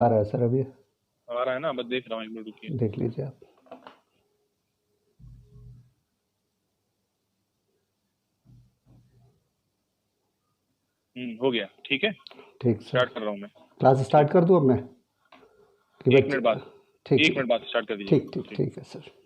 आ रहा है सर अभी। आ रहा है ना, मैं देख रहा हूँ, एक मिनट रुकिए। देख लीजिए आप। हो गया, ठीक है, ठीक सर। स्टार्ट कर रहा हूँ मैं। क्लास स्टार्ट ठीक, कर दूं अब मैं कि एक बच्चे? मिनट बाद, ठीक एक है। मिनट बाद स्टार्ट कर दीजिएगा। ठीक ठीक ठीक। ठीक है sir.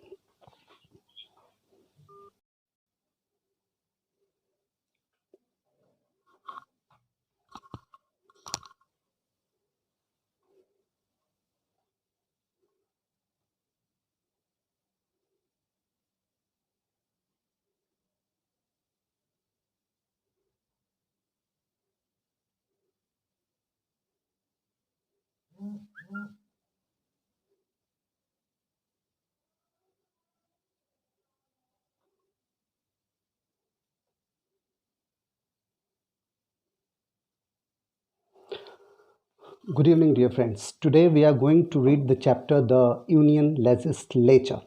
Good evening, dear friends. Today we are going to read the chapter The Union Legislature.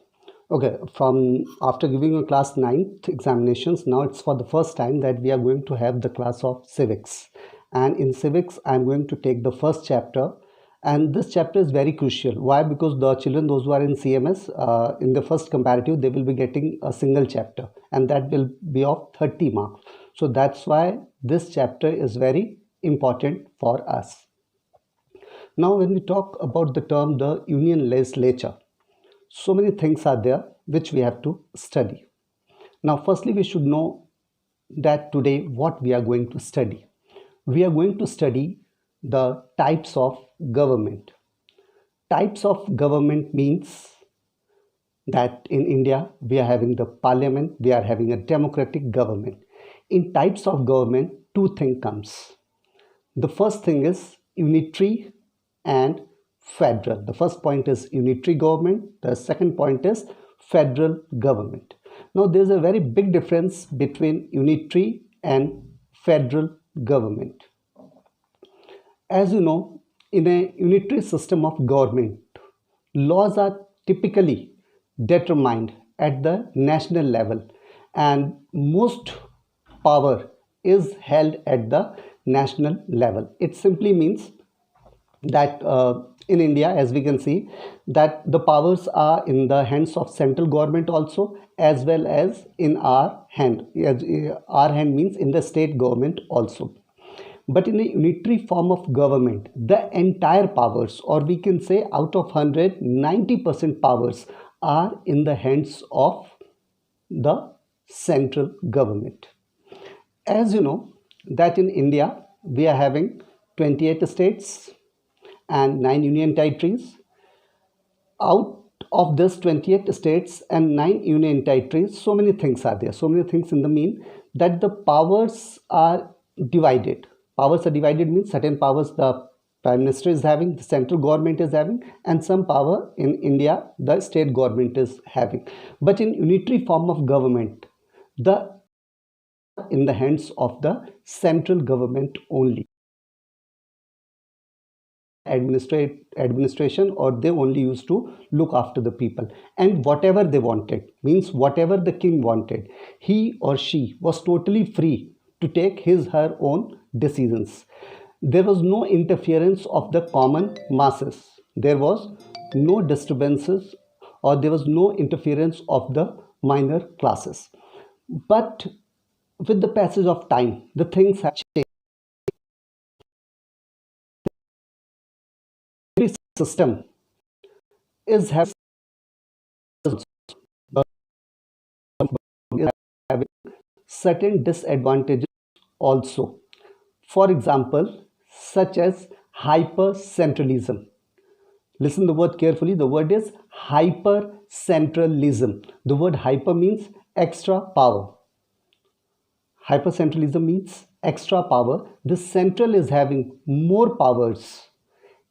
Okay, from after giving a class 9th examinations, now it's for the first time that we are going to have the class of civics. And in civics, I'm going to take the first chapter. And this chapter is very crucial. Why? Because the children, those who are in CMS, in the first comparative, they will be getting a single chapter, and that will be of 30 marks. So that's why this chapter is very important for us. Now, when we talk about the term the union legislature, so many things are there which we have to study. Now, firstly, we should know that today what we are going to study. We are going to study the types of government. Types of government means that in India we are having the parliament, we are having a democratic government. In types of government, two things comes. The first thing is unitary and federal. The first point is unitary government. The second point is federal government. Now, there's a very big difference between unitary and federal government. As you know, in a unitary system of government, laws are typically determined at the national level, and most power is held at the national level. It simply means that in India, as we can see, that the powers are in the hands of central government also, as well as in our hand. Our hand means in the state government also. But in a unitary form of government, the entire powers, or we can say out of 100, 90% powers are in the hands of the central government. As you know, that in India we are having 28 states and 9 union territories. Out of this 28 states and 9 union territories, so many things are there. So many things in the mean that the powers are divided. Powers are divided means certain powers the prime minister is having, the central government is having, and some power in India the state government is having. But in unitary form of government, the in the hands of the central government only. Administration, or they only used to look after the people, and whatever they wanted, means whatever the king wanted, he or she was totally free to take his her own decisions. There was no interference of the common masses. There was no disturbances, or there was no interference of the minor classes. But with the passage of time, the things have changed. Every system is having certain disadvantages also. For example, such as hypercentralism. Listen the word carefully. The word is hypercentralism. The word hyper means extra power. Hypercentralism means extra power. The central is having more powers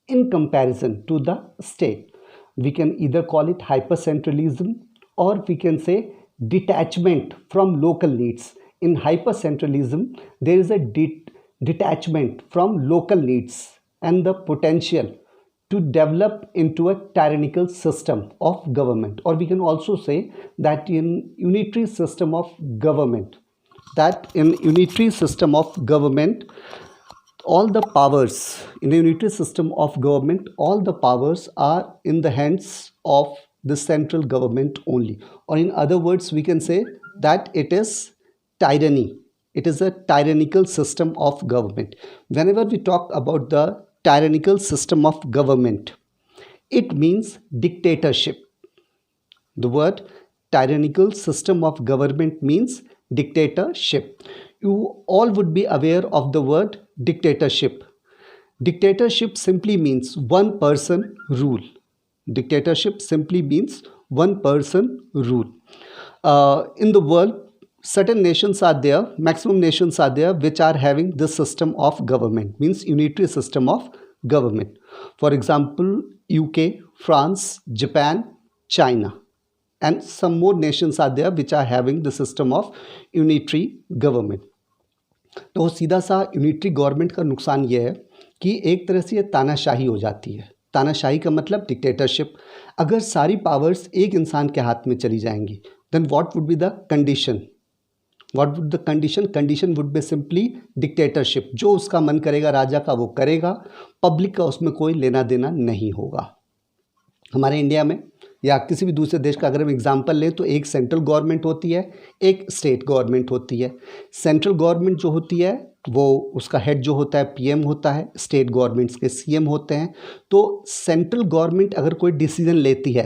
in comparison to the state. We can either call it hypercentralism, or we can say detachment from local needs. In hypercentralism, there is a detachment from local needs and the potential to develop into a tyrannical system of government. Or we can also say that in unitary system of government, all the powers in the unitary system of government, all the powers are in the hands of the central government only, or in other words we can say that it is tyranny. It is a tyrannical system of government. Whenever we talk about the tyrannical system of government, it means dictatorship. The word tyrannical system of government means dictatorship. You all would be aware of the word dictatorship. Dictatorship simply means one person rule. Dictatorship simply means one person rule. In the world, certain nations are there, maximum nations are there which are having this system of government, means unitary system of government. For example, UK, France, Japan, China, and some more nations are there which are having the system of unitary government. तो सीधा सा unitary government का नुकसान ये है कि एक तरह से ये तानाशाही हो जाती है. तानाशाही का मतलब डिक्टेटरशिप. अगर सारी पावर्स एक इंसान के हाथ में चली जाएंगी, then what would be the condition? What would the condition? Condition would be simply dictatorship. जो उसका मन करेगा राजा का वो करेगा, पब्लिक का उसमें कोई लेना देना नहीं होगा. हमारे इंडिया में या किसी भी दूसरे देश का अगर हम एग्जांपल लें तो एक सेंट्रल गवर्नमेंट होती है, एक स्टेट गवर्नमेंट होती है. सेंट्रल गवर्नमेंट जो होती है वो उसका हेड जो होता है पीएम होता है, स्टेट गवर्नमेंट्स के सीएम होते हैं. तो सेंट्रल गवर्नमेंट अगर कोई डिसीजन लेती है,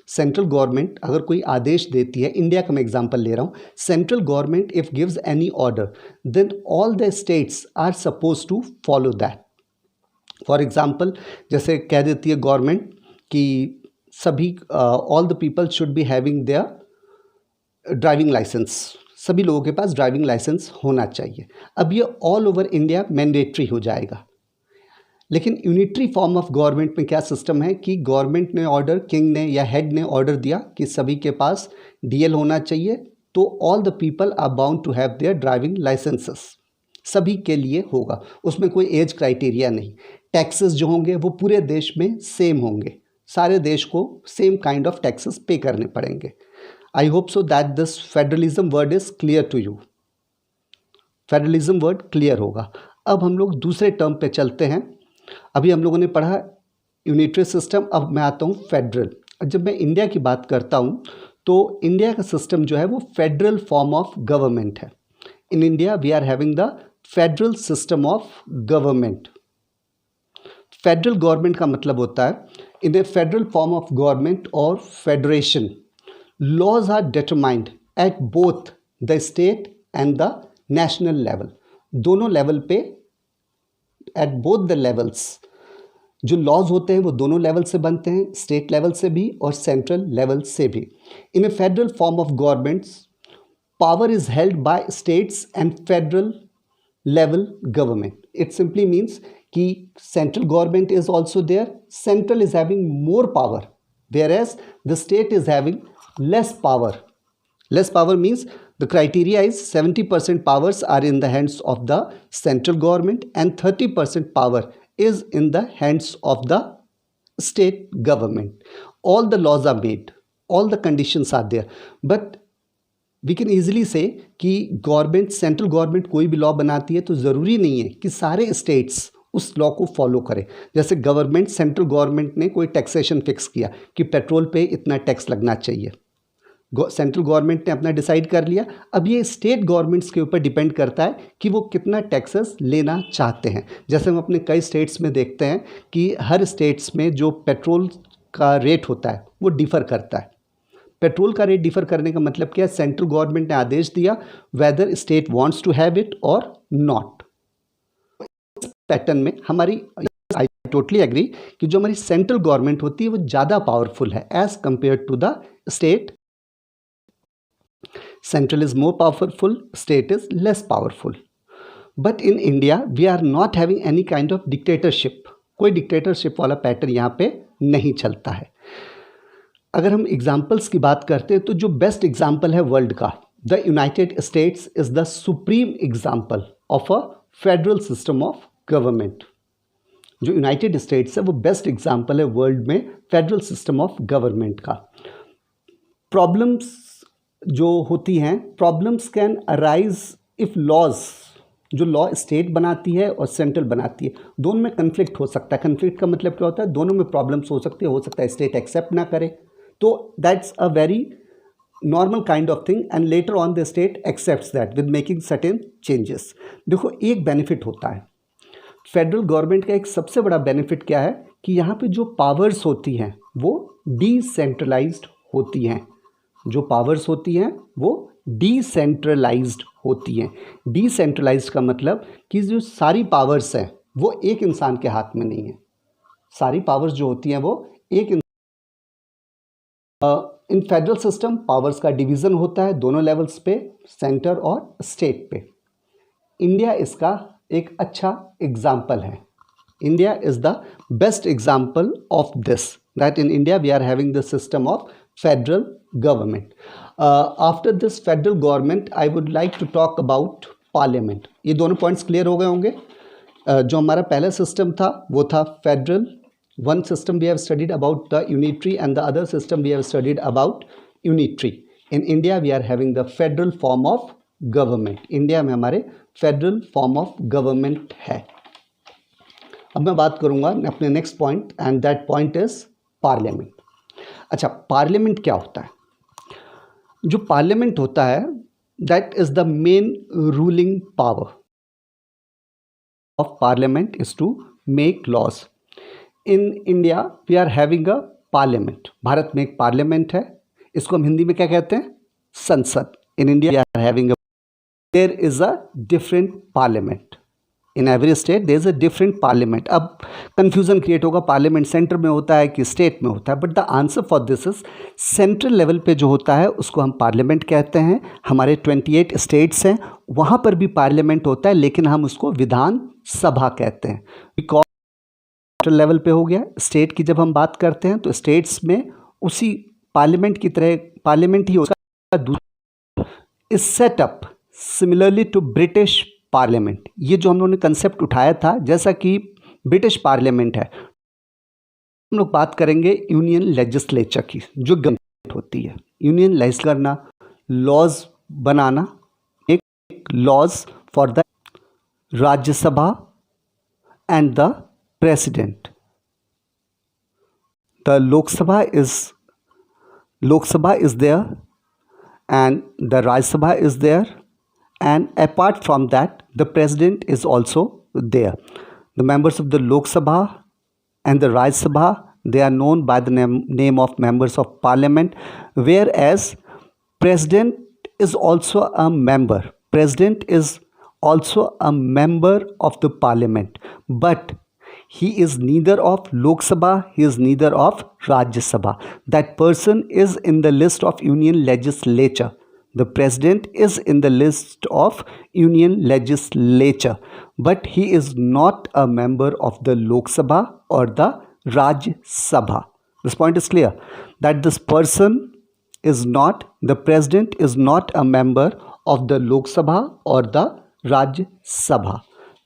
सेंट्रल गवर्नमेंट अगर कोई आदेश देती है, इंडिया का मैं एग्जांपल ले रहा हूँ, central government if gives any order then all the states are suppose to follow that. For example जैसे कह देती है गवर्नमेंट कि सभी all the people should be having their driving licence, सभी लोगों के पास ड्राइविंग लाइसेंस होना चाहिए. अब ये ऑल ओवर इंडिया मैंडेटरी हो जाएगा. लेकिन यूनिटरी फॉर्म ऑफ गवर्नमेंट में क्या सिस्टम है कि गवर्नमेंट ने ऑर्डर, किंग ने या हेड ने ऑर्डर दिया कि सभी के पास डीएल होना चाहिए, तो all the people are bound to have their driving licences. सभी के लिए होगा, उसमें कोई एज क्राइटेरिया नहीं. टैक्सेस जो होंगे वो पूरे देश में सेम होंगे, सारे देश को same kind of taxes pay करने पड़ेंगे. I hope so that this federalism word is clear to you. Federalism word clear होगा. अब हम लोग दूसरे टर्म पे चलते हैं. अभी हम लोगों ने पढ़ा यूनिटरी सिस्टम, अब मैं आता हूँ फेडरल. जब मैं इंडिया की बात करता हूँ तो इंडिया का सिस्टम जो है वो फेडरल फॉर्म ऑफ गवर्नमेंट है. In India we are having the federal system of government. Federal government का मतलब होता है in a federal form of government or federation, laws are determined at both the state and the national level. दोनों level पे, at both the levels, जो laws होते हैं वो दोनों लेवल से बनते हैं, स्टेट लेवल से भी और सेंट्रल लेवल से भी. In a federal form of governments, power is held by states and federal level government. It simply means कि central government is also there, central is having more power, whereas the state is having less power. Less power means the criteria is 70% powers are in the hands of the central government and 30% power is in the hands of the state government. All the laws are made, all the conditions are there, but we can easily say कि government, central government कोई भी law बनाती है तो ज़रूरी नहीं है कि सारे स्टेट्स उस लॉ को फॉलो करें. जैसे गवर्नमेंट, सेंट्रल गवर्नमेंट ने कोई टैक्सेशन फिक्स किया कि पेट्रोल पे इतना टैक्स लगना चाहिए, सेंट्रल गवर्नमेंट ने अपना डिसाइड कर लिया. अब ये स्टेट गवर्नमेंट्स के ऊपर डिपेंड करता है कि वो कितना टैक्सेस लेना चाहते हैं. जैसे हम अपने कई स्टेट्स में देखते हैं कि हर स्टेट्स में जो पेट्रोल का रेट होता है वो डिफ़र करता है. पेट्रोल का रेट डिफ़र करने का मतलब क्या है? सेंट्रल गवर्नमेंट ने आदेश दिया whether state wants to have it और नॉट. पैटर्न में हमारी, आई टोटली एग्री कि जो हमारी सेंट्रल गवर्नमेंट होती है वो ज़्यादा पावरफुल है as compare to the state. Central is more powerful, state is less powerful. But in India we are not having any kind of dictatorship. कोई डिक्टेटरशिप वाला पैटर्न यहाँ पे नहीं चलता है. अगर हम एग्जाम्पल्स की बात करते हैं तो जो बेस्ट एग्जाम्पल है वर्ल्ड का, the United States is the supreme example of a federal system of government. जो यूनाइटेड स्टेट्स है वो बेस्ट एग्जाम्पल है वर्ल्ड में फेडरल सिस्टम ऑफ गवर्नमेंट का. प्रॉब्लम्स जो होती हैं, problems can arise if laws जो लॉ स्टेट बनाती है और सेंट्रल बनाती है, दोनों में कन्फ्लिक्ट हो सकता है। कन्फ्लिक्ट का मतलब क्या होता है, दोनों में प्रॉब्लम्स हो सकती है, हो सकता है स्टेट एक्सेप्ट ना करे, तो that's a very normal kind of thing, and later on the state accepts that with making certain changes. देखो एक बेनिफिट होता है फेडरल गवर्नमेंट का, एक सबसे बड़ा बेनिफिट क्या है कि यहाँ पे जो पावर्स होती हैं वो डिसेंट्रलाइज्ड होती हैं। जो पावर्स होती हैं वो डिसेंट्रलाइज्ड होती हैं। डिसेंट्रलाइज्ड का मतलब कि जो सारी पावर्स हैं वो एक इंसान के हाथ में नहीं है। सारी पावर्स जो होती हैं वो एक इन फेडरल सिस्टम पावर्स का डिवीज़न होता है दोनों लेवल्स पे, सेंटर और स्टेट पे। इंडिया इसका एक अच्छा एग्जाम्पल है। India is the best example of this, that in India we are having the system of federal government. After this federal government I would like to talk about parliament. ये दोनों points clear हो गए होंगे। जो हमारा पहला system था वो था federal. One system we have studied about the unitary and the other system we have studied about unitary. In India we are having the federal form of government. India में हमारे federal form of government है। अब मैं बात करूँगा अपने next point and that point is parliament. अच्छा, parliament क्या होता है? जो parliament होता है that is the main ruling power of parliament is to make laws. In India we are having a parliament. भारत में एक पार्लियामेंट है, इसको हम हिंदी में क्या कहते हैं, संसद। In India we are having a, there is a different parliament in every state, there is a different parliament. अब कन्फ्यूज़न क्रिएट होगा, पार्लियामेंट सेंटर में होता है कि स्टेट में होता है, but the answer for this is central level पे जो होता है उसको हम पार्लियामेंट कहते हैं। हमारे 28 स्टेट्स हैं, वहाँ पर भी पार्लियामेंट होता है, लेकिन हम उसको विधान सभा कहते हैं। बिकॉज लेवल पे हो गया। स्टेट की जब हम बात करते हैं तो स्टेट्स में उसी पार्लियामेंट की तरह पार्लियामेंट ही होगा, is set up similarly to British parliament. ये जो हम लोगों ने कंसेप्ट उठाया था, जैसा कि ब्रिटिश पार्लियामेंट है, हम लोग बात करेंगे यूनियन लेजिस्लेचर की, जो गवर्नमेंट होती है। यूनियन लेजिस्लेट करना, लॉज बनाना, एक laws for the Rajya Sabha and the president. The Lok Sabha is there and the Rajya Sabha is there, and apart from that the president is also there. The members of the Lok Sabha and the Rajya Sabha, they are known by the name of members of parliament, whereas president is also a member. President is also a member of the parliament, but he is neither of Lok Sabha, he is neither of Rajya Sabha. That person is in the list of Union Legislature. The president is in the list of Union Legislature, but he is not a member of the Lok Sabha or the Rajya Sabha. This point is clear, that this person is not, the president is not a member of the Lok Sabha or the Rajya Sabha.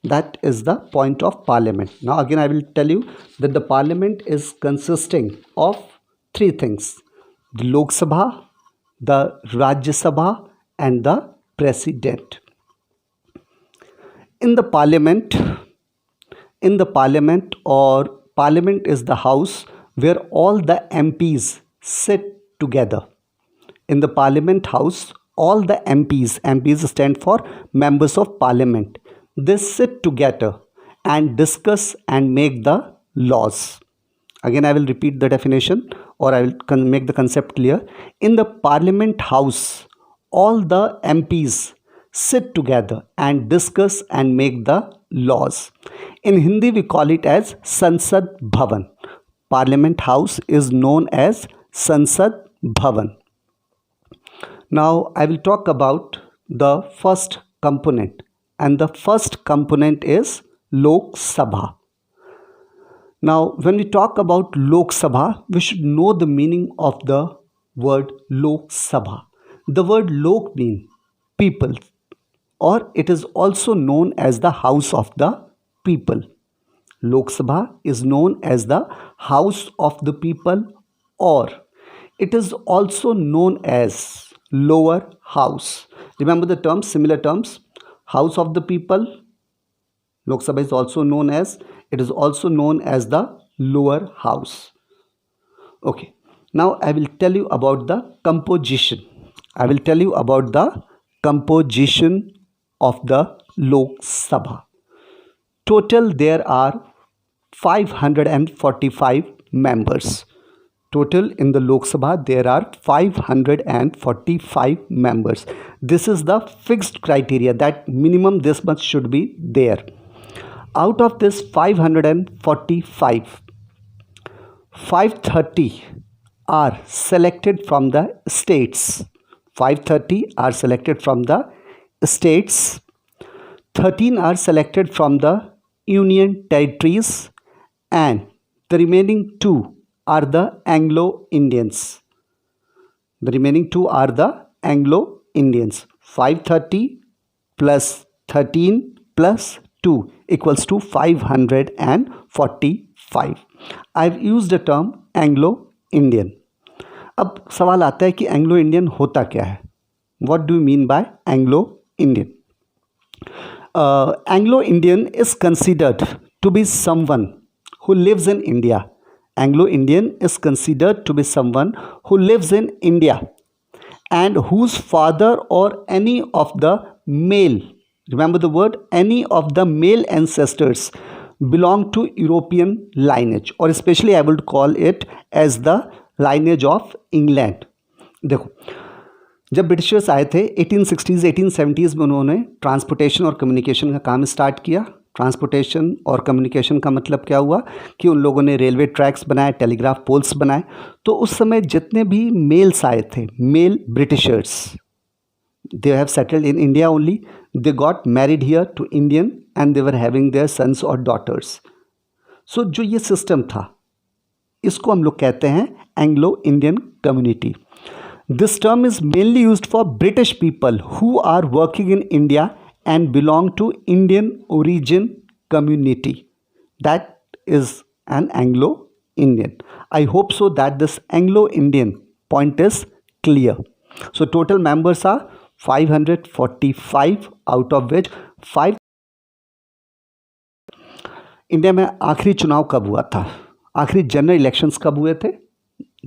That is the point of parliament. Now again I will tell you that the parliament is consisting of three things: the Lok Sabha, the Rajya Sabha and the president. In the parliament or parliament is the house where all the MPs sit together. In the parliament house, all the MPs stand for members of parliament. They sit together and discuss and make the laws. Again I will repeat the definition, or I will make the concept clear. In the parliament house, all the MPs sit together and discuss and make the laws. In Hindi we call it as Sansad Bhavan. Parliament house is known as Sansad Bhavan. Now I will talk about the first component, and the first component is Lok Sabha. Now when we talk about Lok Sabha, we should know the meaning of the word Lok Sabha. The word Lok means people, or it is also known as the house of the people. Lok Sabha is known as the house of the people, or it is also known as lower house. Remember the terms, similar terms. House of the People. Lok Sabha is also known as, it is also known as the lower house. Okay, now I will tell you about the composition. I will tell you about the composition of the Lok Sabha. Total there are 545 members. Total in the Lok Sabha there are 545 members. This is the fixed criteria that minimum this much should be there. Out of this 545, 530 are selected from the states. 530 are selected from the states. 13 are selected from the union territories, and the remaining 2 are the Anglo-Indians. The remaining 2 are the Anglo-Indians. 530 plus 13 plus 2 equals to 545. I've used the term Anglo-Indian. अब सवाल आता है कि Anglo Indian होता क्या है? What do you mean by Anglo-Indian? Anglo-Indian is considered to be someone who lives in India. Anglo-Indian is considered to be someone who lives in India and whose father or any of the male, remember the word, any of the male ancestors belong to European lineage, or especially I would call it as the lineage of England. देखो, जब Britishers आए थे 1860s 1870s में, उन्होंने transportation और communication का काम start किया. ट्रांसपोर्टेशन और कम्युनिकेशन का मतलब क्या हुआ कि उन लोगों ने रेलवे ट्रैक्स बनाए, टेलीग्राफ पोल्स बनाए. तो उस समय जितने भी मेल्स आए थे, male Britishers, they have settled in India only. They got married here to Indian and they were having their sons or daughters. So जो ये सिस्टम था, इसको हम लोग कहते हैं Anglo Indian community. This term is mainly used for British people who are working in India and belong to Indian origin community. That is an Anglo-Indian. I hope so that this Anglo-Indian point is clear. So total members are 545, out of which 5. India में आखिरी चुनाव कब हुआ था? आखिरी general elections कब हुए थे?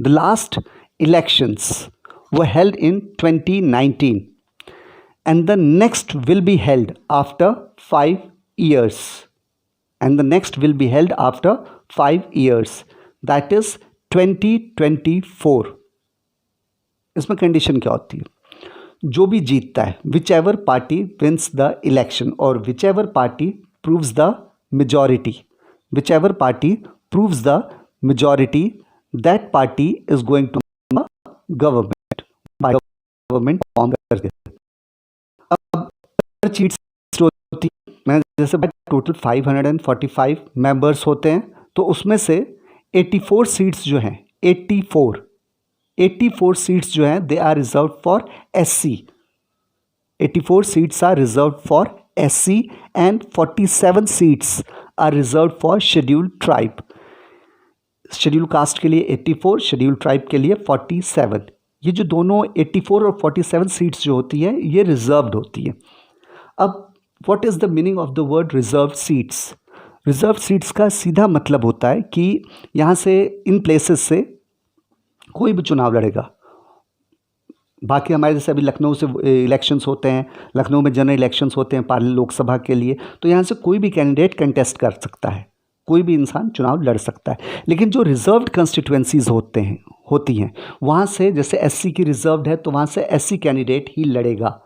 The last elections were held in 2019 and the next will be held after 5 years. And the next will be held after 5 years. That is 2024. इसमें कंडीशन क्या होती है? जो भी जीतता है, whichever party wins the election or whichever party proves the majority, whichever party proves the majority, that party is going to become a government. by government form करके. अब सीट्स होती है, मैं जैसे टोटल 545 मेंबर्स होते हैं, तो उसमें से 84 सीट्स जो हैं, 84 सीट्स जो हैं, they are reserve for SC. 84 seats are reserve for SC and 47 seats are reserve for scheduled tribe. Schedule caste के लिए 84, शेड्यूल ट्राइब के लिए 47. ये जो दोनों 84 और 47 सीट्स जो होती है, ये रिजर्व्ड होती है. अब what is the meaning of the word reserved seats? Reserve seats का सीधा मतलब होता है कि यहाँ से, इन प्लेसेस से कोई भी चुनाव लड़ेगा. बाकी हमारे जैसे अभी लखनऊ से इलेक्शंस होते हैं, लखनऊ में जनरल इलेक्शंस होते हैं पार्लियामेंट लोकसभा के लिए, तो यहाँ से कोई भी कैंडिडेट कंटेस्ट कर सकता है, कोई भी इंसान चुनाव लड़ सकता है. लेकिन जो रिजर्व्ड कंस्टिट्यूएंसीज होती हैं, वहाँ से, जैसे SC की रिजर्व्ड है, तो वहाँ से SC कैंडिडेट ही लड़ेगा.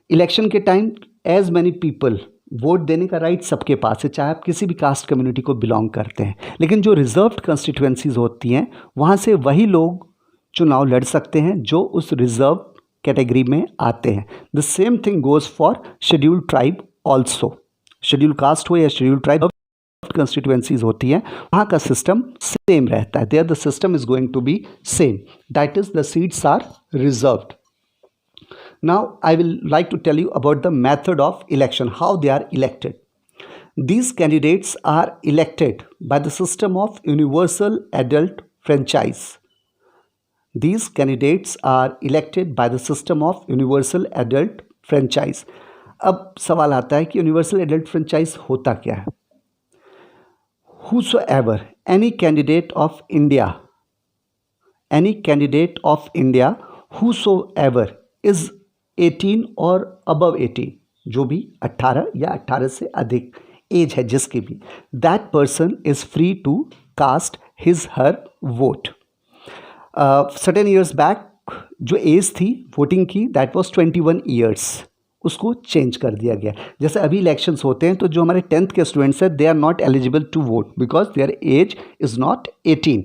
इलेक्शन के time as many people, vote देने का राइट सबके पास है, चाहे आप किसी भी कास्ट कम्युनिटी को बिलोंग करते हैं. लेकिन जो रिजर्व्ड कंस्टिट्यूएंसीज होती हैं, वहाँ से वही लोग चुनाव लड़ सकते हैं जो उस रिजर्व कैटेगरी में आते हैं. The same thing goes for scheduled tribe also. Schedule caste हो या शेड्यूल ट्राइब कंस्टिट्यूएंसीज होती हैं, वहाँ का सिस्टम सेम रहता है. There the system is going to be same. That is the seats are reserved. Now I will like to tell you about the method of election, how they are elected. These candidates are elected by the system of universal adult franchise. These candidates are elected by the system of universal adult franchise. अब सवाल आता है कि universal adult franchise होता क्या है। Whosoever any candidate of India whosoever is 18 और above 18, जो भी 18 या 18 से अधिक एज है जिसकी भी, that person is free to cast his her vote. Certain years back जो एज थी वोटिंग की दैट वाज 21 ईयर्स, उसको चेंज कर दिया गया। जैसे अभी इलेक्शंस होते हैं तो जो हमारे 10th के स्टूडेंट्स हैं they are not eligible to vote because their age is not 18।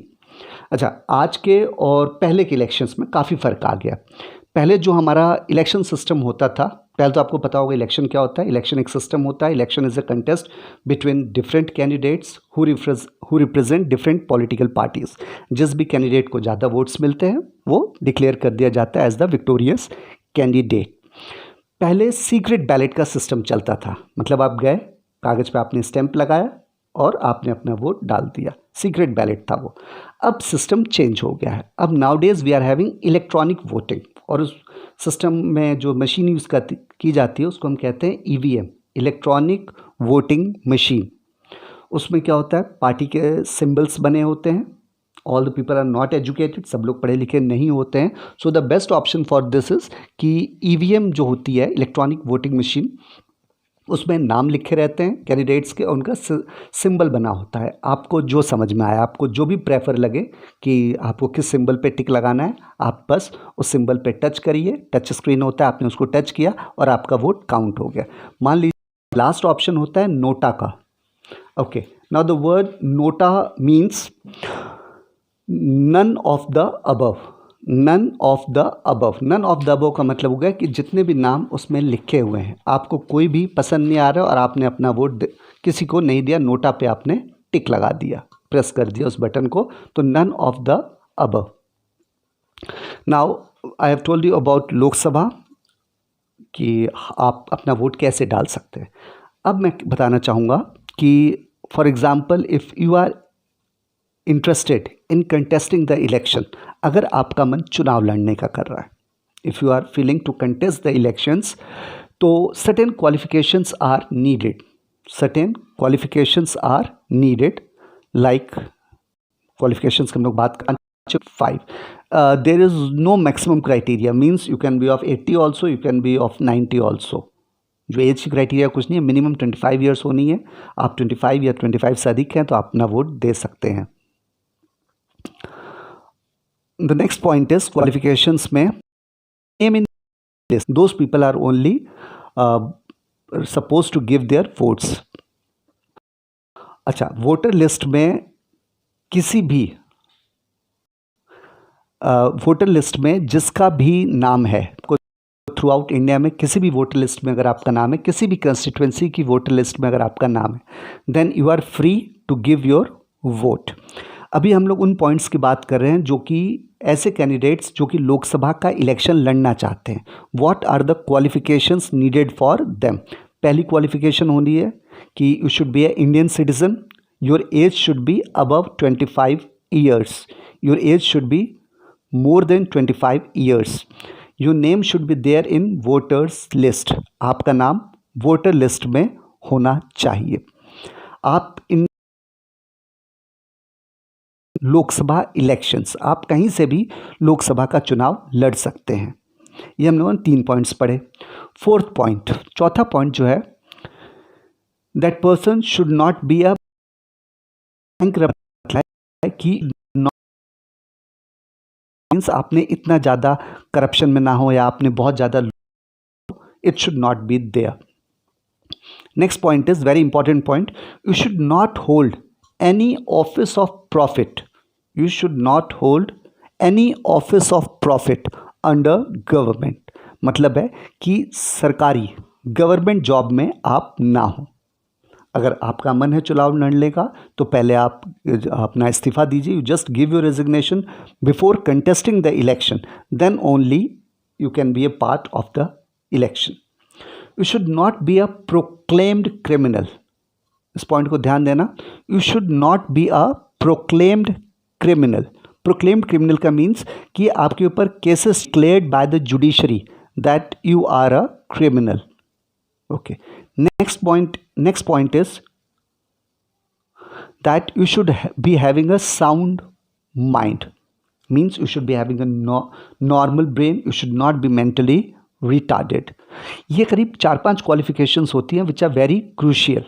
अच्छा, आज के और पहले के इलेक्शंस में काफ़ी फ़र्क आ गया। पहले जो हमारा इलेक्शन सिस्टम होता था, पहले तो आपको पता होगा इलेक्शन क्या होता है। इलेक्शन एक सिस्टम होता है। Election is a contest between different candidates who represent different political parties. जिस भी कैंडिडेट को ज़्यादा वोट्स मिलते हैं वो डिक्लेयर कर दिया जाता है एज द विक्टोरियस कैंडिडेट। पहले सीक्रेट बैलेट का सिस्टम चलता था, मतलब आप गए, कागज़ पे आपने स्टैंप लगाया और आपने अपना वोट डाल दिया, सीक्रेट बैलेट था वो। अब सिस्टम चेंज हो गया है। अब nowadays we are having electronic voting, और उस सिस्टम में जो मशीन यूज़ की जाती है उसको हम कहते हैं ईवीएम, इलेक्ट्रॉनिक वोटिंग मशीन। उसमें क्या होता है, पार्टी के सिंबल्स बने होते हैं। All the people are not educated, सब लोग पढ़े लिखे नहीं होते हैं। So the best option for this is कि ईवीएम जो होती है, इलेक्ट्रॉनिक वोटिंग मशीन, उसमें नाम लिखे रहते हैं कैंडिडेट्स के, उनका सिंबल बना होता है। आपको जो समझ में आया, आपको जो भी प्रेफर लगे कि आपको किस सिंबल पे टिक लगाना है, आप बस उस सिंबल पे टच करिए। टच स्क्रीन होता है, आपने उसको टच किया और आपका वोट काउंट हो गया। मान लीजिए लास्ट ऑप्शन होता है नोटा का। Okay, now the word NOTA means none of the above. None of the above, none of the above का मतलब हो गया कि जितने भी नाम उसमें लिखे हुए हैं आपको कोई भी पसंद नहीं आ रहा और आपने अपना वोट किसी को नहीं दिया, नोटा पे आपने टिक लगा दिया, प्रेस कर दिया उस बटन को, तो none of the above. Now I have told you about Lok Sabha कि आप अपना वोट कैसे डाल सकते हैं। अब मैं बताना चाहूँगा कि for example if you are interested in contesting the election, अगर आपका मन चुनाव लड़ने का कर रहा है, if you are feeling to contest the elections, तो certain qualifications are needed. Certain qualifications are needed, like qualifications की हम लोग बात करें 5। There is no maximum criteria, means you can be of 80 also, you can be of 90 also. जो age की criteria कुछ नहीं है, मिनिमम 25 ईयर्स होनी है। आप 25 या 25 से अधिक हैं तो आप अपना वोट दे सकते हैं। The next point is qualifications में name in list. Those people are only supposed to give their votes. अच्छा, वोटर लिस्ट में किसी भी वोटर लिस्ट में जिसका भी नाम है, थ्रू आउट इंडिया में किसी भी वोटर लिस्ट में अगर आपका नाम है, किसी भी कंस्टिट्यूंसी की वोटर लिस्ट में अगर आपका नाम है, then you are free to give your vote. अभी हम लोग उन पॉइंट्स की बात कर रहे हैं जो कि ऐसे कैंडिडेट्स जो कि लोकसभा का इलेक्शन लड़ना चाहते हैं। What are the qualifications needed for them. पहली क्वालिफिकेशन होनी है कि you should be a Indian citizen, your age should be above 25 years, your age should be more than 25 years, your name should be there in voters list, आपका नाम voter list में होना चाहिए। आप इन लोकसभा इलेक्शंस, आप कहीं से भी लोकसभा का चुनाव लड़ सकते हैं। ये हम लोगों ने 3 पॉइंट्स पढ़े। फोर्थ पॉइंट, चौथा पॉइंट जो है, that person should not be a bankrupt, कि मीन्स आपने इतना ज़्यादा करप्शन में ना हो या आपने बहुत ज़्यादा, it should not be there. Next point is very important point, you should not hold any office of profit. You should not hold any office of profit under government. मतलब है कि सरकारी गवर्नमेंट जॉब में आप ना हो। अगर आपका मन है चुनाव लड़ने का तो पहले आप अपना इस्तीफा दीजिए, you just give your resignation before contesting the election, then only you can be a part of the election. You should not be a proclaimed criminal, इस पॉइंट को ध्यान देना। You should not be a proclaimed criminal. Proclaimed criminal का means कि आपके ऊपर cases cleared by the judiciary that you are a criminal. Okay. Next point is that you should be having a sound mind. Means you should be having a normal brain. You should not be mentally retarded. ये करीब 4-5 qualifications होती हैं which are very crucial.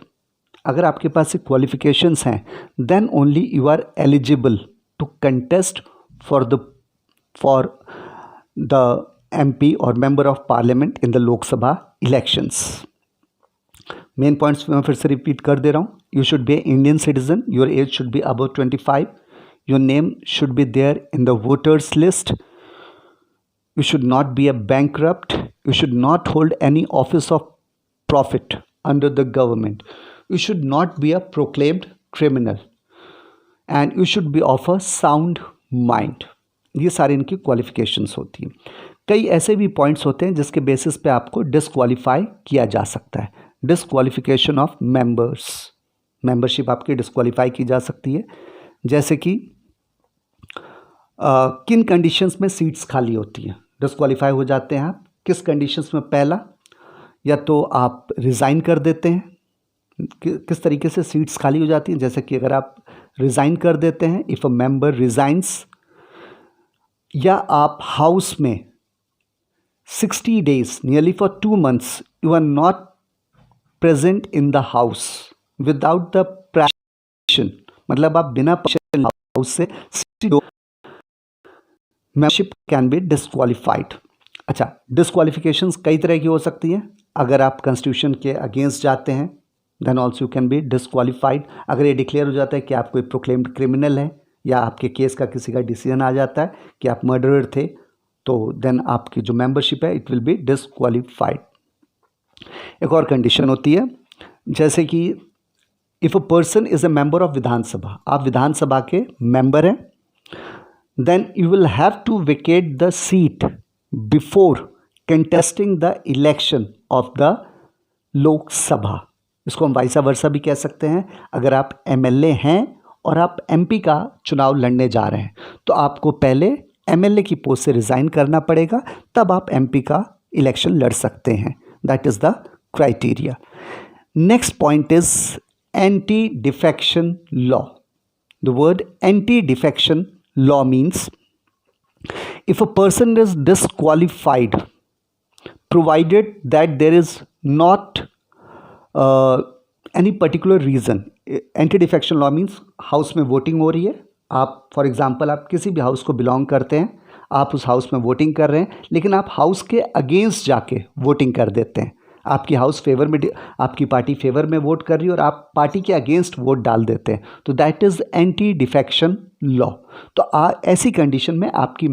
अगर आपके पास ये qualifications हैं then only you are eligible to contest for the MP और member of parliament in the Lok Sabha elections. Main points मैं फिर से रिपीट कर दे रहा हूँ. You should be Indian citizen. Your age should be above 25. Your name should be there in the voters list. You should not be a bankrupt. You should not hold any office of profit under the government. You should not be a proclaimed criminal. And you should be of a sound mind. ये सारे इनकी qualifications होती हैं. कई ऐसे भी points होते हैं जिसके बेसिस पे आपको डिसक्वालीफाई किया जा सकता है. Disqualification of members. मेंबरशिप आपकी डिसक्वालीफाई की जा सकती है. जैसे कि किन कंडीशंस में सीट्स खाली होती हैं. डिसक्वालीफाई हो जाते हैं आप किस कंडीशंस में. पहला, या तो आप रिज़ाइन कर देते हैं. किस तरीके से सीट्स खाली हो जाती हैं. जैसे कि अगर आप रिज़ाइन कर देते हैं, इफ़ अ मेंबर रिज़ाइंस, या आप हाउस में 60 days nearly for 2 months you are not present in the house without the permission. मतलब आप बिना परमिशन हाउस से 60 मेंबरशिप कैन बी डिसक्वालीफाइड. अच्छा, डिसक्वालिफिकेशंस कई तरह की हो सकती हैं. अगर आप कॉन्स्टिट्यूशन के अगेंस्ट जाते हैं then also you can be disqualified. अगर ये डिक्लेयर हो जाता है कि आप कोई प्रोक्लेम्ड क्रिमिनल हैं, या आपके केस का किसी का डिसीजन आ जाता है कि आप मर्डरर थे, तो देन आपकी जो मेंबरशिप है इट विल बी डिसक्वालीफाइड. एक और कंडीशन होती है, जैसे कि if a person is a member of Vidhansabha. आप विधानसभा के मेंबर हैं, then you will have to vacate the seat before contesting the election of the Lok Sabha. इसको हम वाइसा वर्सा भी कह सकते हैं. अगर आप MLA हैं और आप MP का चुनाव लड़ने जा रहे हैं तो आपको पहले MLA की पोस्ट से रिज़ाइन करना पड़ेगा, तब आप MP का इलेक्शन लड़ सकते हैं. That is the criteria. Next point is anti defection law. The word anti defection law means if a person is disqualified provided that there is not any particular reason. Anti defection law means house में voting हो रही है. आप for example आप किसी भी house को belong करते हैं, आप उस हाउस में वोटिंग कर रहे हैं, लेकिन आप हाउस के अगेंस्ट जाके वोटिंग कर देते हैं. आपकी हाउस फेवर में, आपकी पार्टी फेवर में वोट कर रही है और आप पार्टी के अगेंस्ट वोट डाल देते हैं, तो that is anti defection law. तो ऐसी कंडीशन में आपकी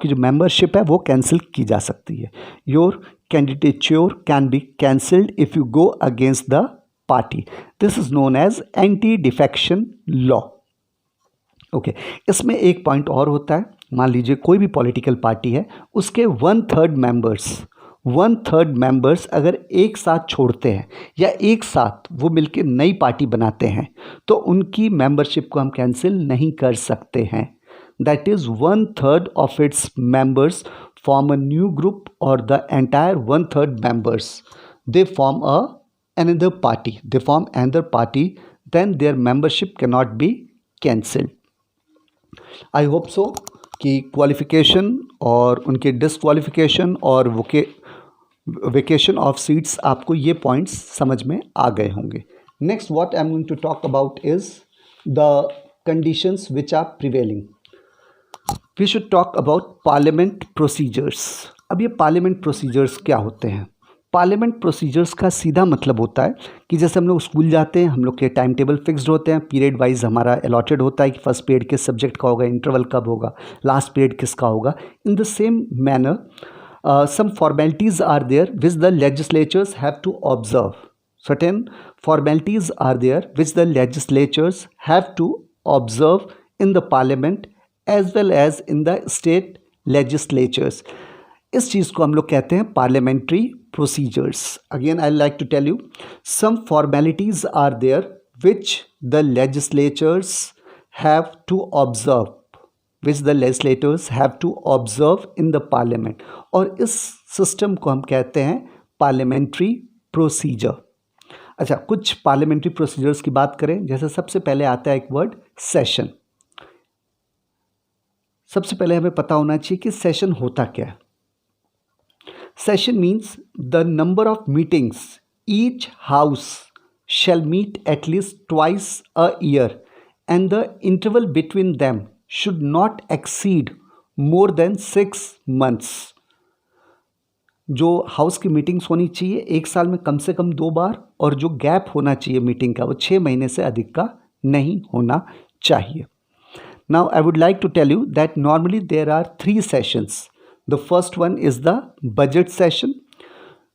जो मेंबरशिप है वो कैंसिल की जा सकती है. Your candidature can be cancelled if you go against the party. This is known as anti defection law. Okay, इसमें एक पॉइंट और होता है. मान लीजिए कोई भी पॉलिटिकल पार्टी है, उसके 1/3 मेंबर्स अगर एक साथ छोड़ते हैं या एक साथ वो मिलकर नई पार्टी बनाते हैं, तो उनकी मेंबरशिप को हम कैंसिल नहीं कर सकते हैं. That is 1/3 of its members form a new group, और the entire 1/3 members they form another party, then their membership cannot be cancelled. I hope so कि क्वालिफिकेशन और उनके डिसक्वालिफिकेशन और वेकेशन ऑफ सीट्स, आपको ये पॉइंट्स समझ में आ गए होंगे. Next what I am going to talk about is the conditions which are prevailing. We should talk about parliament procedures. अब ये पार्लियामेंट प्रोसीजर्स क्या होते हैं? पार्लियामेंट प्रोसीजर्स का सीधा मतलब होता है कि जैसे हम लोग स्कूल जाते हैं, हम लोग के टाइम टेबल फिक्स्ड होते हैं, पीरियड वाइज हमारा अलॉटेड होता है कि फर्स्ट पीरियड किस सब्जेक्ट का होगा, इंटरवल कब होगा, लास्ट पीरियड किसका होगा. In the same manner some formalities are there which the legislatures have to observe. Certain formalities are there which the legislatures have to observe in the parliament as well as in the state legislatures. इस चीज़ को हम लोग कहते हैं parliamentary procedures. Again I like to tell you some formalities are there which the legislatures have to observe, which the legislators have to observe in the parliament. और इस system को हम कहते हैं पार्लियामेंट्री प्रोसीजर। अच्छा, कुछ पार्लियामेंट्री प्रोसीजर्स की बात करें, जैसे सबसे पहले आता है एक वर्ड सेशन। सबसे पहले हमें पता होना चाहिए कि सेशन होता क्या है। Session means the number of meetings each house shall meet at least twice a year and the interval between them should not exceed more than 6 months। जो हाउस की मीटिंग्स होनी चाहिए एक साल में कम से कम 2 बार, और जो गैप होना चाहिए मीटिंग का वो 6 महीने से अधिक का नहीं होना चाहिए। Now I would like to tell you that normally there are 3 sessions. The first one is the budget session.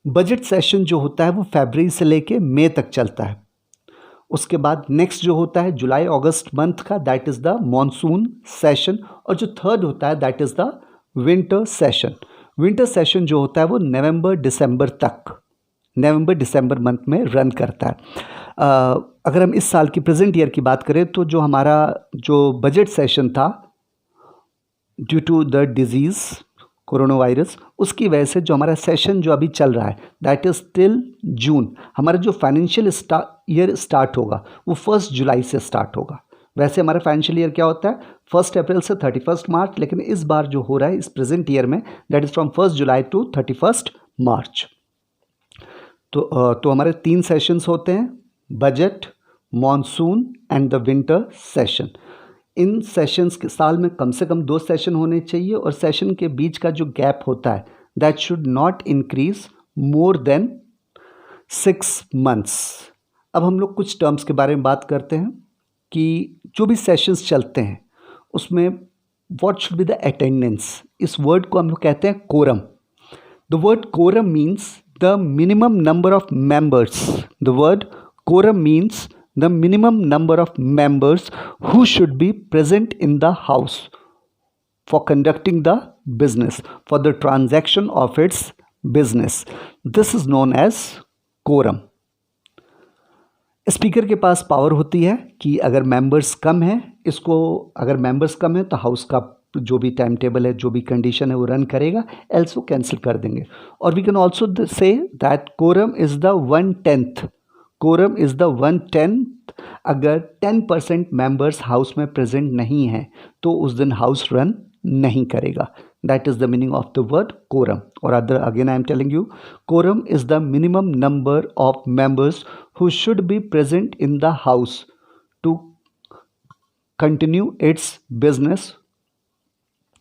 Budget session जो होता है वो फरवरी से लेके मई तक चलता है। उसके बाद नेक्स्ट जो होता है जुलाई अगस्त मंथ का, that is the monsoon session. और जो थर्ड होता है that is the winter session. Winter session जो होता है वो नवंबर दिसंबर मंथ में रन करता है। अगर हम इस साल की प्रेजेंट ईयर की बात करें तो जो हमारा जो बजट सेशन था due to the disease corona virus, उसकी वजह से जो हमारा सेशन जो अभी चल रहा है दैट इज़ टिल जून। हमारा जो फाइनेंशियल ईयर स्टार्ट होगा वो 1 जुलाई से स्टार्ट होगा। वैसे हमारा फाइनेंशियल ईयर क्या होता है 1 अप्रैल से 31 मार्च, लेकिन इस बार जो हो रहा है इस प्रेजेंट ईयर में that is from 1 July to 31 March. तो हमारे 3 सेशंस होते हैं, budget, monsoon and the winter session. इन सेशंस के साल में कम से कम 2 सेशन होने चाहिए, और सेशन के बीच का जो गैप होता है that should not increase more than 6 months. अब हम लोग कुछ टर्म्स के बारे में बात करते हैं कि जो भी सेशंस चलते हैं उसमें what should be the attendance. इस वर्ड को हम लोग कहते हैं quorum. The word quorum means the minimum number of members. The word quorum means the minimum number of members who should be present in the house for conducting the business, for the transaction of its business. This is known as quorum. Speaker के पास power होती है कि अगर members कम हैं, अगर members कम हैं तो house का जो भी टाइम टेबल है, जो भी कंडीशन है वो रन करेगा, एल्स वो कैंसिल कर देंगे। और we can also say that quorum is the 1/10। Quorum is the 1/10। अगर 10% मेंबर्स हाउस में प्रेजेंट नहीं हैं तो उस दिन हाउस रन नहीं करेगा। That is the meaning of the word quorum. और again I am telling you, quorum is the minimum number of members who should be present in the house to continue its business.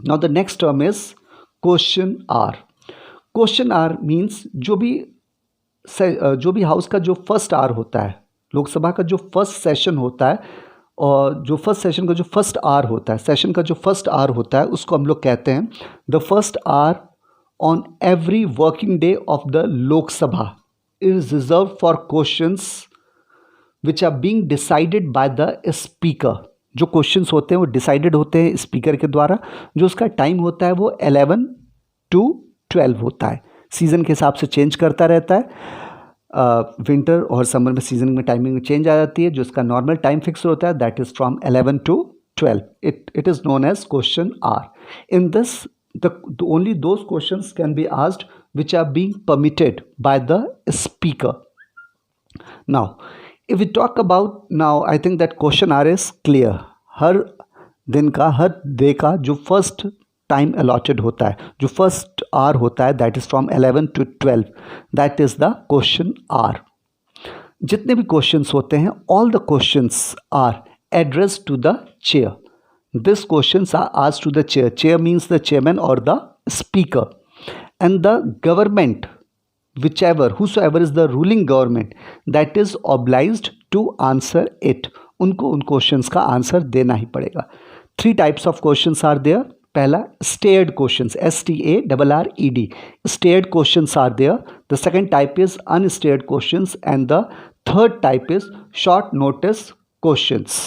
Now the next term is question hour. Question hour means जो भी house का जो first hour होता है, लोकसभा का जो first session होता है, और जो फर्स्ट सेशन का जो फर्स्ट आवर होता है, सेशन का जो फर्स्ट आवर होता है उसको हम लोग कहते हैं the first hour on every working day of the Lok Sabha is reserve for questions which are being decided by the speaker. जो क्वेश्चंस होते हैं वो डिसाइडेड होते हैं स्पीकर के द्वारा। जो उसका टाइम होता है वो 11 to 12 होता है। सीज़न के हिसाब से चेंज करता रहता है। विंटर और समर में सीजन में टाइमिंग में चेंज आ जाती है। जो इसका नॉर्मल टाइम फिक्स होता है that is from 11 to 12। It is known as question hour. In this the only those questions can be asked which are being permitted by the speaker. Now if we talk about, now I think that question hour is clear. हर दिन का, हर day का जो first time allotted होता है, जो first hour होता है that is from 11 to 12, that is the question hour. जितने भी क्वेश्चंस होते हैं all the questions are addressed to the chair. These questions are asked to the chair. Chair means the chairman or the speaker. And the government, whosoever is the ruling government, that is obliged to answer it. उनको उन questions का answer देना ही पड़ेगा। 3 types of questions are there. पहला stayed questions, STARRED. Stayed questions are there. The second type is unstayed questions, and the third type is short notice questions.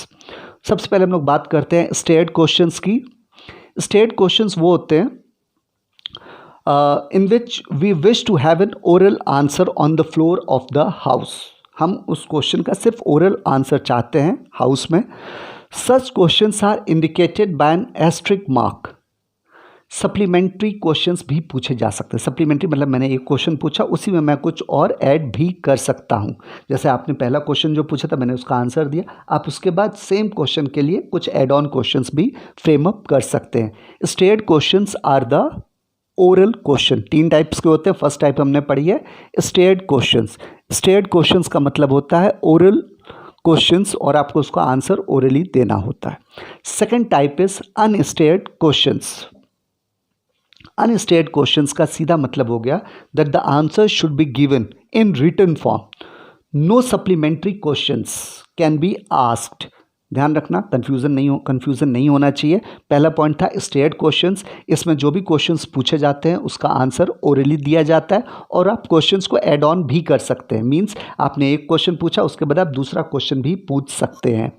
सबसे पहले हम लोग बात करते हैं स्टेड क्वेश्चंस की। स्टेड क्वेश्चंस वो होते हैं in which we wish to have an oral answer on the floor of the house. हम उस क्वेश्चन का सिर्फ ओरल आंसर चाहते हैं हाउस में। Such questions are indicated by an asterisk mark. Supplementary questions भी पूछे जा सकते हैं। सप्लीमेंट्री मतलब मैंने एक क्वेश्चन पूछा, उसी में मैं कुछ और ऐड भी कर सकता हूँ। जैसे आपने पहला क्वेश्चन जो पूछा था मैंने उसका आंसर दिया, आप उसके बाद सेम क्वेश्चन के लिए कुछ एड ऑन क्वेश्चंस भी फ्रेम अप कर सकते हैं। Starred questions are the oral question. 3 types के होते हैं। फर्स्ट टाइप हमने पढ़ी है स्टेट क्वेश्चंस। स्टेट क्वेश्चंस का मतलब होता है ओरल क्वेश्चंस और आपको उसका आंसर ओरली देना होता है। Second type is unstarred questions. Unstarred questions का सीधा मतलब हो गया that the answer should be given in written form. No supplementary questions can be asked. ध्यान रखना, कंफ्यूजन नहीं होना चाहिए। पहला पॉइंट था स्टेट क्वेश्चंस, इसमें जो भी क्वेश्चंस पूछे जाते हैं उसका आंसर ओरली दिया जाता है और आप क्वेश्चंस को ऐड ऑन भी कर सकते हैं। मींस आपने एक क्वेश्चन पूछा उसके बाद आप दूसरा क्वेश्चन भी पूछ सकते हैं।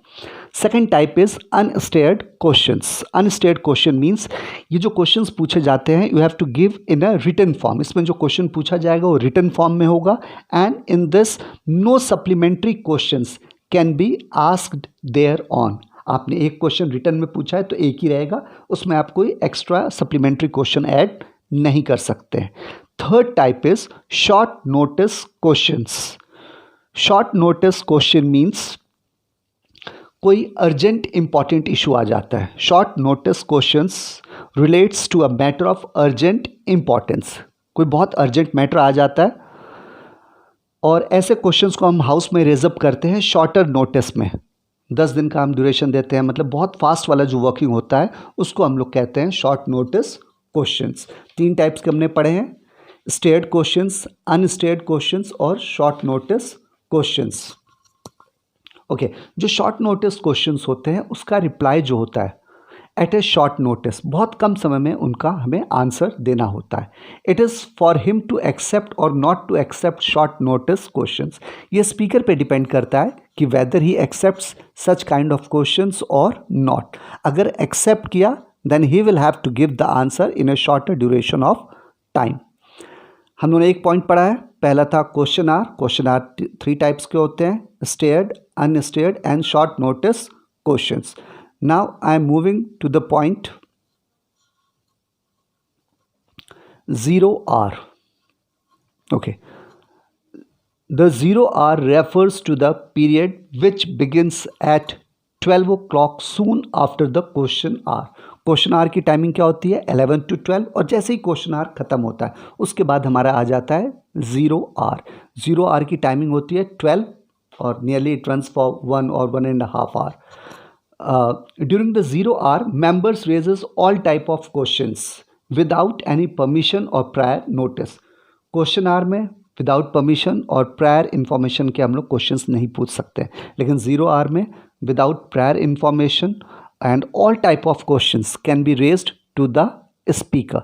Second type is unstarred questions. Unstarred question means ये जो क्वेश्चंस पूछे जाते हैं you have to give in a written form. इसमें जो क्वेश्चन पूछा जाएगा वो रिटन फॉर्म में होगा and in this no supplementary questions can be asked there on. आपने एक क्वेश्चन रिटर्न में पूछा है तो एक ही रहेगा, उसमें आप कोई एक्स्ट्रा सप्लीमेंट्री क्वेश्चन ऐड नहीं कर सकते हैं। Third type is short notice questions. Short notice question means कोई अर्जेंट इंपॉर्टेंट इशू आ जाता है। Short notice questions relates to a matter of urgent importance. कोई बहुत अर्जेंट मैटर आ जाता है और ऐसे क्वेश्चंस को हम हाउस में रेजअप करते हैं शॉर्टर नोटिस में। 10 दिन का हम ड्यूरेशन देते हैं, मतलब बहुत फास्ट वाला जो वर्किंग होता है उसको हम लोग कहते हैं शॉर्ट नोटिस क्वेश्चंस। 3 टाइप्स के हमने पढ़े हैं, स्टेट क्वेश्चंस, अनस्टेट क्वेश्चंस और शॉर्ट नोटिस क्वेश्चंस। ओके, जो शॉर्ट नोटिस क्वेश्चंस होते हैं उसका रिप्लाई जो होता है एट ए शॉर्ट नोटिस, बहुत कम समय में उनका हमें आंसर देना होता है। It is for him to accept और not to accept short notice questions. ये स्पीकर पे डिपेंड करता है कि whether he accepts such kind of questions और नॉट। अगर एक्सेप्ट किया then he will have to give the answer in a shorter duration of time. हम लोगों ने एक पॉइंट पढ़ा है, पहला था question hour. Question hour 3 types के होते हैं, starred, unstated and short notice questions. Now I am moving to the point 0 hour. Okay. The 0 hour refers to the period which begins at 12 o'clock soon after the question hour. Question hour की timing क्या होती है 11 to 12 और जैसे ही question our खत्म होता है उसके बाद हमारा आ जाता है 0 hour। 0 hour की टाइमिंग होती है 12 और nearly it runs for 1 or 1.5 hour. During the 0 hour, members raises all type of questions without any permission or prior notice. Question hour में विदाउट परमिशन और प्रायर इन्फॉर्मेशन के हम लोग क्वेश्चंस नहीं पूछ सकते, लेकिन 0 hour में without prior information and all type of questions can be raised to the speaker.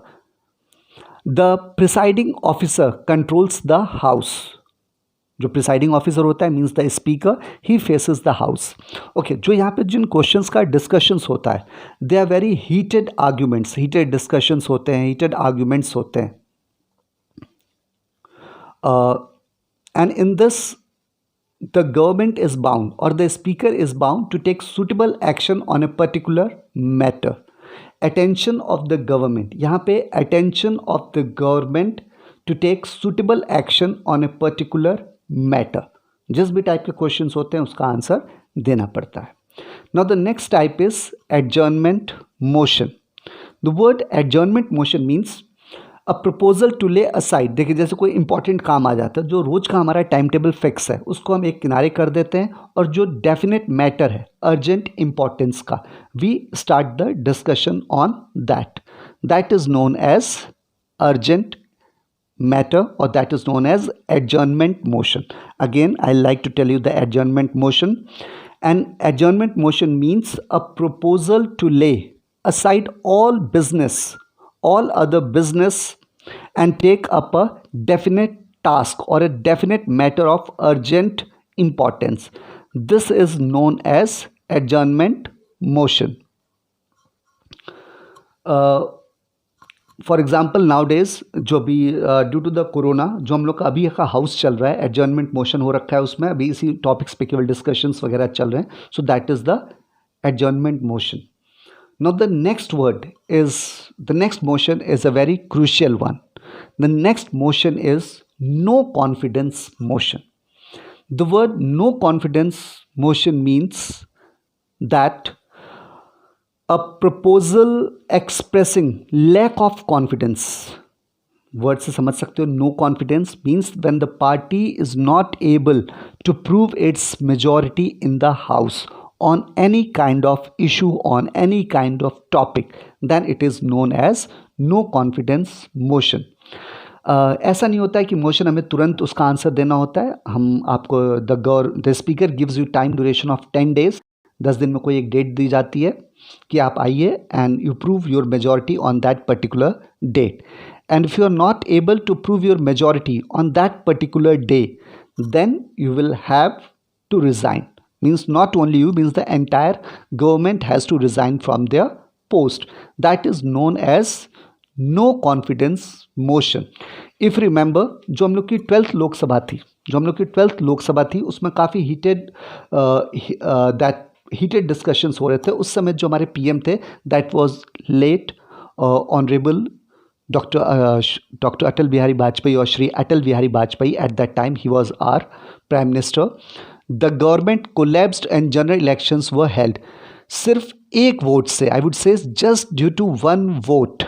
The presiding officer controls the house. जो प्रिसाइडिंग ऑफिसर होता है means the speaker, he faces the house. Okay, जो यहाँ पे जिन questions का discussions होता है they are very heated arguments. Heated discussions होते हैं, हीटेड आर्ग्यूमेंट्स होते हैं. And in this the government is bound और the speaker is bound to take suitable action on a particular matter. Attention of the government, यहाँ पे attention of the government to take suitable action on a particular matter. जिस भी type के questions होते हैं उसका answer देना पड़ता है. Now the next type is adjournment motion. The word adjournment motion means a proposal to lay aside. देखिए, जैसे कोई इंपॉर्टेंट काम आ जाता है, जो रोज का हमारा टाइम टेबल फिक्स है उसको हम एक किनारे कर देते हैं और जो डेफिनेट मैटर है अर्जेंट इंपॉर्टेंस का, we start the discussion on that. That is known as urgent matter or that is known as adjournment motion. Again, I like to tell you the adjournment motion. And adjournment motion means a proposal to lay aside all business, all other business and take up a definite task or a definite matter of urgent importance. This is known as adjournment motion. For example now days जो भी due to the corona जो हम लोग का अभी का house चल रहा है, एडजर्नमेंट मोशन हो रखा है उसमें, अभी इसी टॉपिक्स पे केवल डिस्कशंस वगैरह चल रहे हैं. So that is the adjournment motion. Now the next motion is a very crucial one. The next motion is no confidence motion. The word no confidence motion means that a proposal expressing lack of confidence. Word से समझ सकते हो. No confidence means when the party is not able to prove its majority in the house on any kind of issue, on any kind of topic, then it is known as no confidence motion. ऐसा नहीं होता है कि motion हमें तुरंत उसका answer देना होता है. हम आपको the speaker gives you time duration of 10 days. 10 दिन में कोई एक डेट दी जाती है कि आप आइए and you prove your majority on that particular date. And if you are not able to prove your majority on that particular day, then you will have to resign. Means not only you, means the entire government has to resign from their post. That is known as no confidence motion. If remember, जो हम लोग की 12th Lok Sabha थी उसमें काफ़ी heated discussions हो रहे थे. उस समय जो हमारे PM थे, that was late honorable Dr. Atal Bihari Vajpayee or Shri Atal Bihari Vajpayee. At that time he was our Prime Minister. The government collapsed and general elections were held. सिर्फ एक वोट से, I would say just due to one vote,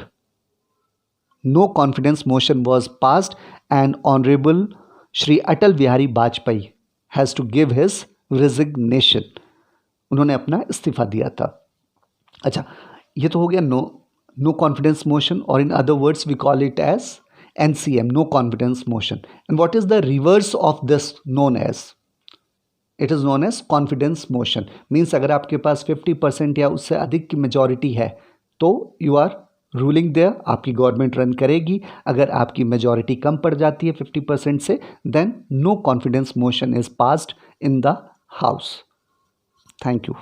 no confidence motion was passed and Honorable Shri Atal Bihari Vajpayee has to give his resignation. उन्होंने अपना इस्तीफा दिया था. अच्छा, ये तो हो गया no confidence motion, or in other words we call it as NCM, no confidence motion. And what is the reverse of this known as? It is known as confidence motion. Means अगर आपके पास 50% या उससे अधिक की majority है तो you are ruling there, आपकी government run करेगी. अगर आपकी मेजॉरिटी कम पड़ जाती है 50% से, then no confidence motion is passed in the house. Thank you.